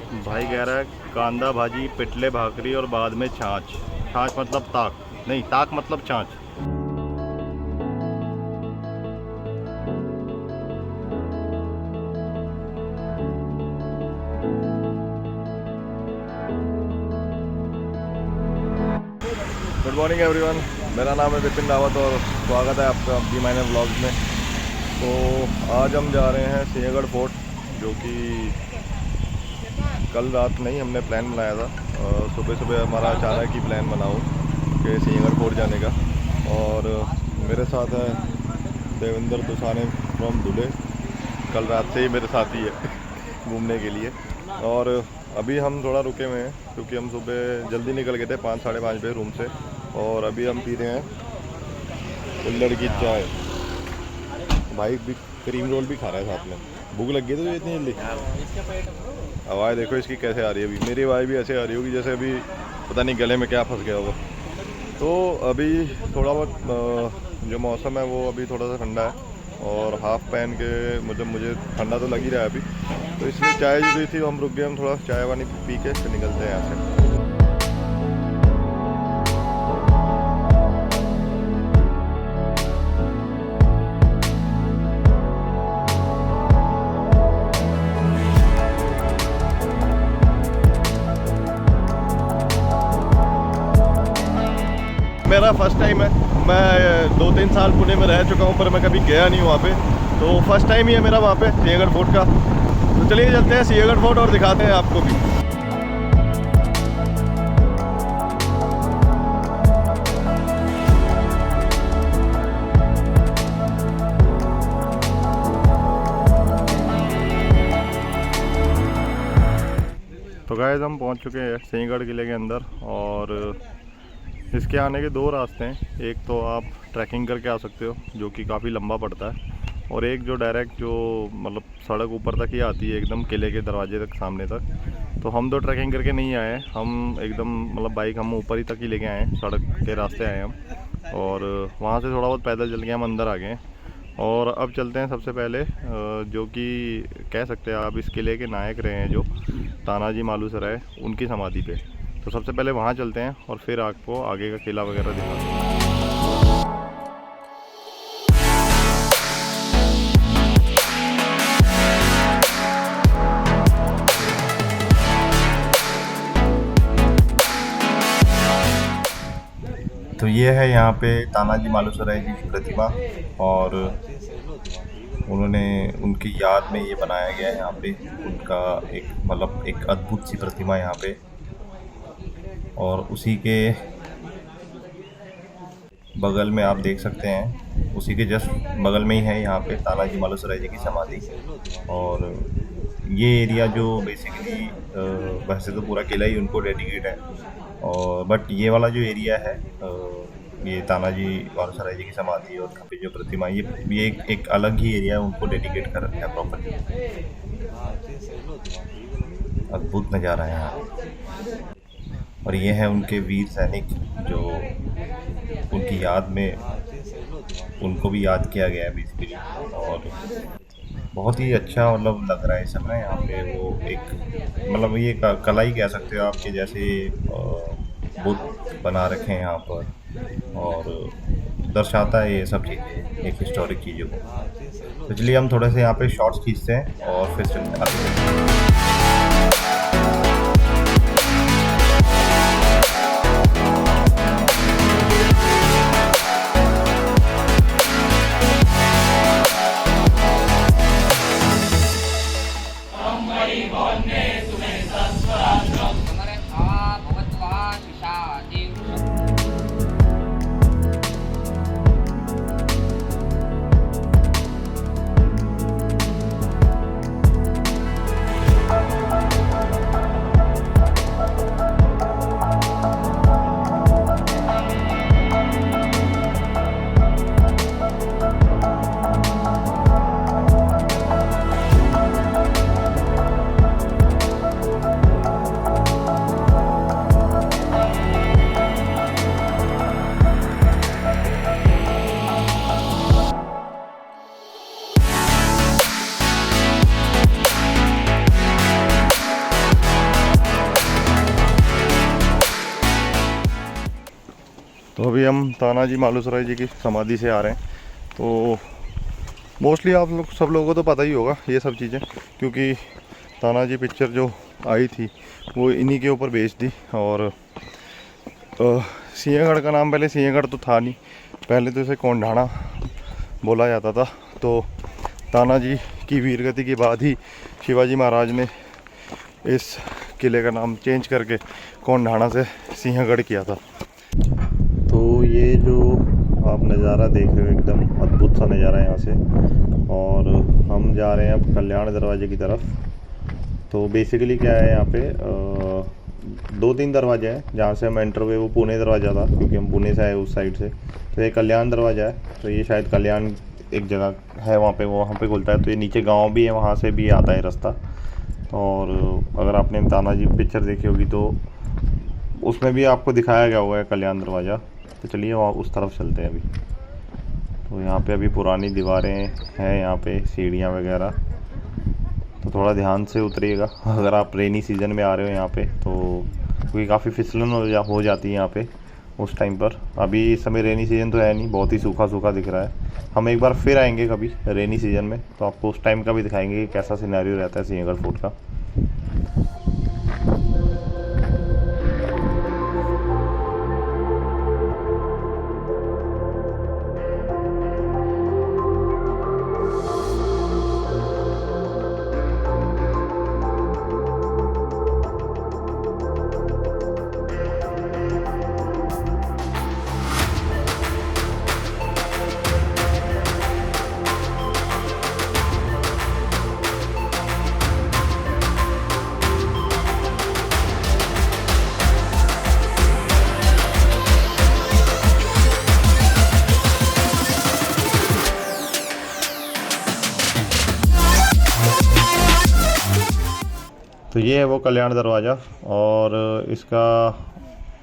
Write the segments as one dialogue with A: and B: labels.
A: भाई कह रहा है कांदा भाजी, पिटले भाकरी और बाद में छाछ। छाछ मतलब ताक, नहीं ताक मतलब छाछ। गुड मॉर्निंग एवरीवन, मेरा नाम है विपिन रावत और स्वागत है आपका बी माइनर व्लॉग्स में। तो आज हम जा रहे हैं सिंहगढ़ फोर्ट, जो कि कल रात नहीं हमने प्लान बनाया था। सुबह सुबह हमारा अचानक ही प्लान बना हो कि सिंहगढ़ फोर्ट जाने का। और मेरे साथ है देवेंद्र दुसाने फ्रॉम धुले, कल रात से ही मेरे साथ ही है घूमने के लिए। और अभी हम थोड़ा रुके हुए हैं क्योंकि हम सुबह जल्दी निकल गए थे 5 साढ़े 5 बजे रूम से। और अभी हम पी रहे हैं कुल्हड़ की चाय। भाई भी क्रीम रोल भी खा रहा है साथ में। भूख लग गई तो इतनी जल्दी। आवाज़ देखो इसकी कैसे आ रही है। अभी मेरी आवाज़ भी ऐसे आ रही होगी जैसे अभी पता नहीं गले में क्या फंस गया होगा। तो अभी थोड़ा बहुत जो मौसम है वो अभी थोड़ा सा ठंडा है और हाफ़ पहन के मतलब मुझे ठंडा तो लग ही रहा है अभी। तो इसलिए चाय जो गई थी हम रुक गए, हम थोड़ा चाय वानी पी के फिर निकलते हैं यहाँ से। मेरा फर्स्ट टाइम है। मैं 2-3 साल पुणे में रह चुका हूँ पर मैं कभी गया नहीं वहाँ पे। तो फर्स्ट टाइम ही है मेरा वहाँ पे सिंहगढ़ फोर्ट का। तो चलिए चलते हैं सिंहगढ़ फोर्ट और दिखाते हैं आपको भी। तो गाइस हम पहुँच चुके हैं सिंहगढ़ किले के अंदर। और इसके आने के 2 रास्ते हैं। एक तो आप ट्रैकिंग करके आ सकते हो जो कि काफ़ी लंबा पड़ता है, और एक जो डायरेक्ट जो मतलब सड़क ऊपर तक ही आती है एकदम किले के दरवाजे तक सामने तक। तो हम तो ट्रैकिंग करके नहीं आए हैं, हम एकदम मतलब बाइक हम ऊपर ही तक ही लेके आए हैं, सड़क के रास्ते आए हम। और वहाँ से थोड़ा बहुत पैदल चल के हम अंदर आ गए हैं। और अब चलते हैं सबसे पहले जो कि कह सकते हैं आप इस किले के नायक रहे हैं जो तानाजी मालुसराय, उनकी समाधि पे। तो सबसे पहले वहाँ चलते हैं और फिर आपको आगे का किला वगैरह दिखाते हैं। तो ये है यहाँ पे तानाजी मालुसराय जी की प्रतिमा, और उन्होंने उनकी याद में ये बनाया गया है यहाँ पे। उनका एक मतलब एक अद्भुत सी प्रतिमा यहाँ पे। और उसी के बगल में आप देख सकते हैं, उसी के जस्ट बगल में ही है यहाँ पे तानाजी मालुसराय जी की समाधि। और ये एरिया जो बेसिकली वैसे तो पूरा किला ही उनको डेडिकेट है, और बट ये वाला जो एरिया है ये तानाजी मालुसराय जी की समाधि और यहाँ पे जो प्रतिमा, ये एक अलग ही एरिया उनको डेडिकेट कर रखा है प्रॉपर्ली। अद्भुत नज़ारा है यहाँ। और ये है उनके वीर सैनिक जो उनकी याद में उनको भी याद किया गया है बेसिकली। और बहुत ही अच्छा मतलब लग रहा है सब ना यहाँ पे। वो एक मतलब ये कला ही कह सकते हो आपके, जैसे बुद्ध बना रखे हैं यहाँ पर, और दर्शाता है ये सब चीज़ें एक हिस्टोरिक चीज़ों को। तो चलिए हम थोड़े से यहाँ पे शॉर्ट्स खींचते हैं और फिर चलते हैं। तो अभी हम तानाजी मालूसराय जी की समाधि से आ रहे हैं। तो मोस्टली आप लोग सब लोगों को तो पता ही होगा ये सब चीज़ें, क्योंकि तानाजी पिक्चर जो आई थी वो इन्हीं के ऊपर बेस्ड थी। और सिंहगढ़ का नाम पहले सिंहगढ़ तो था नहीं, पहले तो इसे कोंढाणा बोला जाता था। तो तानाजी की वीरगति के बाद ही शिवाजी महाराज ने इस किले का नाम चेंज करके कोंढाणा से सिंहगढ़ किया था। तो ये जो आप नज़ारा देख रहे हो एकदम अद्भुत सा नज़ारा है यहाँ से। और हम जा रहे हैं अब कल्याण दरवाजे की तरफ। तो बेसिकली क्या है, यहाँ पे 2-3 दरवाजे हैं जहाँ से हम एंटर हुए। वो पुणे दरवाज़ा था क्योंकि हम पुणे से आए उस साइड से। तो ये कल्याण दरवाज़ा है। तो ये शायद कल्याण एक जगह है वहाँ पे खुलता है। तो ये नीचे गांव भी है, वहाँ से भी आता है रास्ता। और अगर आपने तानाजी पिक्चर देखी होगी तो उसमें भी आपको दिखाया गया हुआ है कल्याण दरवाज़ा। तो चलिए वहाँ उस तरफ चलते हैं अभी। तो यहाँ पे अभी पुरानी दीवारें हैं, यहाँ पे सीढ़ियाँ वगैरह। तो थोड़ा ध्यान से उतरिएगा अगर आप रेनी सीज़न में आ रहे हो यहाँ पे, तो क्योंकि काफ़ी फिसलन हो जाती है यहाँ पे उस टाइम पर। अभी इस समय रेनी सीज़न तो है नहीं, बहुत ही सूखा सूखा दिख रहा है। हम एक बार फिर आएंगे कभी रेनी सीज़न में, तो आपको उस टाइम का भी दिखाएंगे कि कैसा सिनेरियो रहता है सिंहगढ़ फोर्ट का। तो ये है वो कल्याण दरवाज़ा। और इसका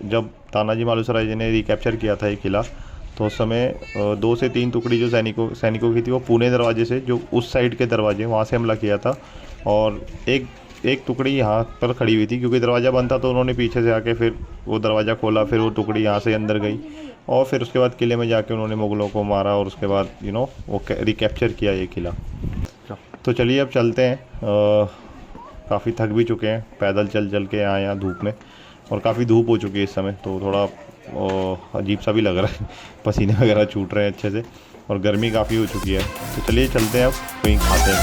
A: जब तानाजी मालूसराय जी ने रिकैप्चर किया था ये किला, तो उस समय 2 से 3 टुकड़ी जो सैनिकों की थी वो पुणे दरवाजे से, जो उस साइड के दरवाजे वहाँ से हमला किया था। और एक टुकड़ी यहाँ पर खड़ी हुई थी क्योंकि दरवाज़ा बंद था। तो उन्होंने पीछे से आके फिर वो दरवाज़ा खोला, फिर वो टुकड़ी यहाँ से अंदर गई और फिर उसके बाद किले में जाके उन्होंने मुग़लों को मारा और उसके बाद वो रिकैप्चर किया ये किला। तो चलिए अब चलते हैं। काफ़ी थक भी चुके हैं, पैदल चल चल के आए यहाँ धूप में, और काफ़ी धूप हो चुकी है इस समय। तो थोड़ा अजीब सा भी लग रहा है, पसीने वगैरह छूट रहे हैं अच्छे से और गर्मी काफ़ी हो चुकी है। तो चलिए चलते हैं, अब कहीं खाते हैं।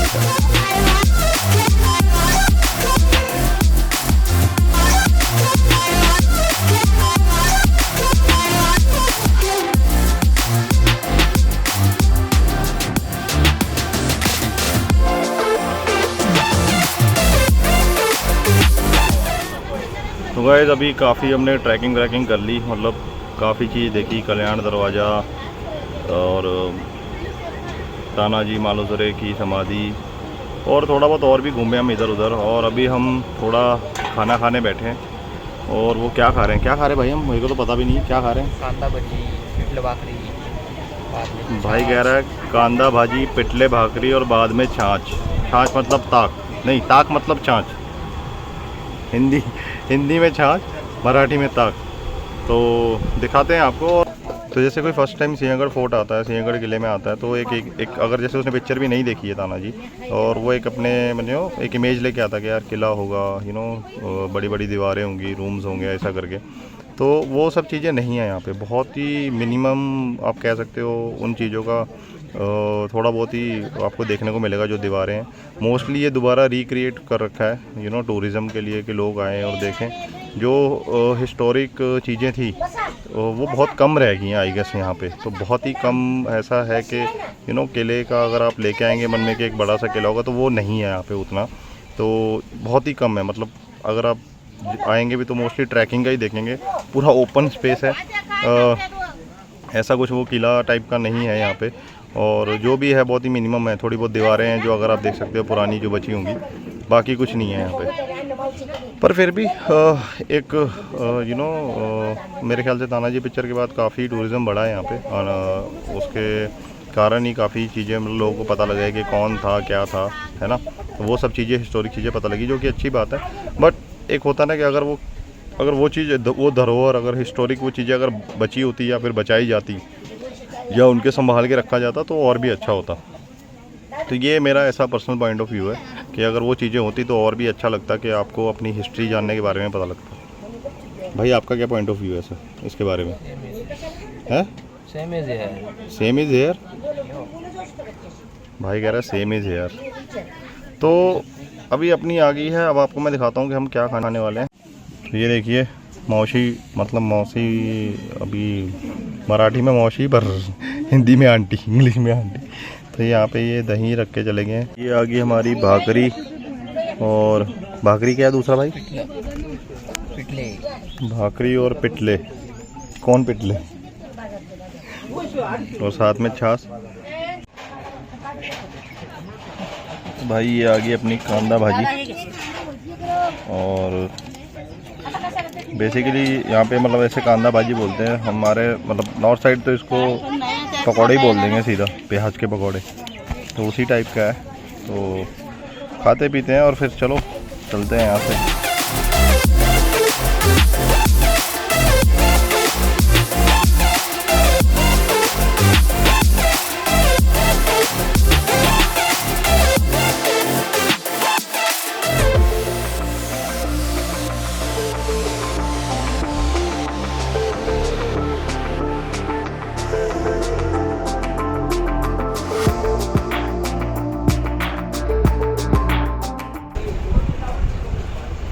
A: तो गाइस अभी काफ़ी हमने ट्रैकिंग व्रैकिंग कर ली, मतलब काफ़ी चीज़ देखी, कल्याण दरवाज़ा और तानाजी मालूसराय की समाधि और थोड़ा बहुत और भी घूमे हम इधर उधर। और अभी हम थोड़ा खाना खाने बैठे हैं। और वो क्या खा रहे हैं, क्या खा रहे हैं भाई हम, मुझे को तो पता भी नहीं क्या खा रहे हैं।
B: कांदा भाजी, पिटले भाकरी।
A: भाई कह रहा है कांदा भाजी, पिटले भाकरी और बाद में छाछ। छाछ मतलब ताक नहीं, ताक मतलब छाछ। हिंदी में छाछ, मराठी में ताक। तो दिखाते हैं आपको। तो जैसे कोई फर्स्ट टाइम सिंहगढ़ फोर्ट आता है, सिंहगढ़ किले में आता है, तो एक अगर जैसे उसने पिक्चर भी नहीं देखी है तानाजी, और वो एक अपने एक इमेज लेके आता कि यार किला होगा, बड़ी बड़ी दीवारें होंगी, रूम्स होंगे, ऐसा करके। तो वो सब चीज़ें नहीं है यहाँ पे। बहुत ही मिनिमम आप कह सकते हो उन चीज़ों का थोड़ा बहुत ही आपको देखने को मिलेगा। जो दीवारें हैं मोस्टली ये दोबारा रिक्रिएट कर रखा है टूरिज़्म के लिए, कि लोग आएँ और देखें। जो हिस्टोरिक चीज़ें थी वो बहुत कम रह गई हैं आई गेस यहाँ पे। तो बहुत ही कम ऐसा है कि किले का अगर आप लेके आएंगे मन में कि एक बड़ा सा किला होगा, तो वो नहीं है यहाँ पे उतना। तो बहुत ही कम है, मतलब अगर आप आएंगे भी तो मोस्टली ट्रैकिंग का ही देखेंगे। पूरा ओपन स्पेस है, ऐसा कुछ वो किला टाइप का नहीं है यहाँ पे। और जो भी है बहुत ही मिनिमम है। थोड़ी बहुत दीवारें हैं जो अगर आप देख सकते हो पुरानी जो बची होंगी, बाकी कुछ नहीं है यहाँ पे। पर फिर भी एक मेरे ख्याल से तानाजी पिक्चर के बाद काफ़ी टूरिज़्म बढ़ा है यहाँ पे, और उसके कारण ही काफ़ी चीज़ें मतलब लोगों को पता लगा है कि कौन था क्या था, है ना। तो वो सब चीज़ें हिस्टोरिक चीज़ें पता लगी, जो कि अच्छी बात है। बट एक होता ना कि अगर वो अगर वो चीज़, वो धरोहर, अगर हिस्टोरिक वो चीज़ें अगर बची होती या फिर बचाई जाती या उनके संभाल के रखा जाता तो और भी अच्छा होता। तो ये मेरा ऐसा पर्सनल पॉइंट ऑफ व्यू है कि अगर वो चीज़ें होती तो और भी अच्छा लगता, कि आपको अपनी हिस्ट्री जानने के बारे में पता लगता। भाई आपका क्या पॉइंट ऑफ व्यू है सर इसके बारे में? है
B: सेम इज है।
A: सेम इज़ हेयर, भाई कह रहा है सेम इज़ हेयर। तो अभी अपनी आ गई है, अब आपको मैं दिखाता हूँ कि हम क्या खाने वाले हैं। तो ये देखिए मौसी, मतलब मौसी, अभी मराठी में मौसी पर हिंदी में आंटी, इंग्लिश में आंटी। तो यहाँ पे ये दही रख के चले गए हैं। ये आ गई हमारी भाकरी, और भाकरी क्या है दूसरा भाई?
B: पिटले।
A: भाकरी और पिटले। कौन पिटले? और साथ में छाछ। भाई ये आ गई अपनी कांदा भाजी, और बेसिकली यहाँ पे मतलब ऐसे कांदा भाजी बोलते हैं हमारे, मतलब नॉर्थ साइड तो इसको पकौड़े ही बोल देंगे सीधा, प्याज के पकौड़े। तो उसी टाइप का है। तो खाते पीते हैं और फिर चलो चलते हैं यहाँ से।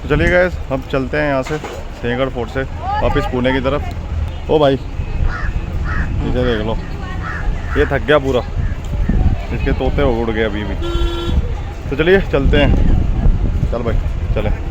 A: चलिए गाइस, अब चलते हैं यहाँ से सिंहगढ़ फोर्ट से वापस पुणे की तरफ। ओ भाई नीचे देख लो, ये थक गया पूरा, इसके तोते उड़ गए अभी भी। तो चलिए चलते हैं, चल भाई चलें।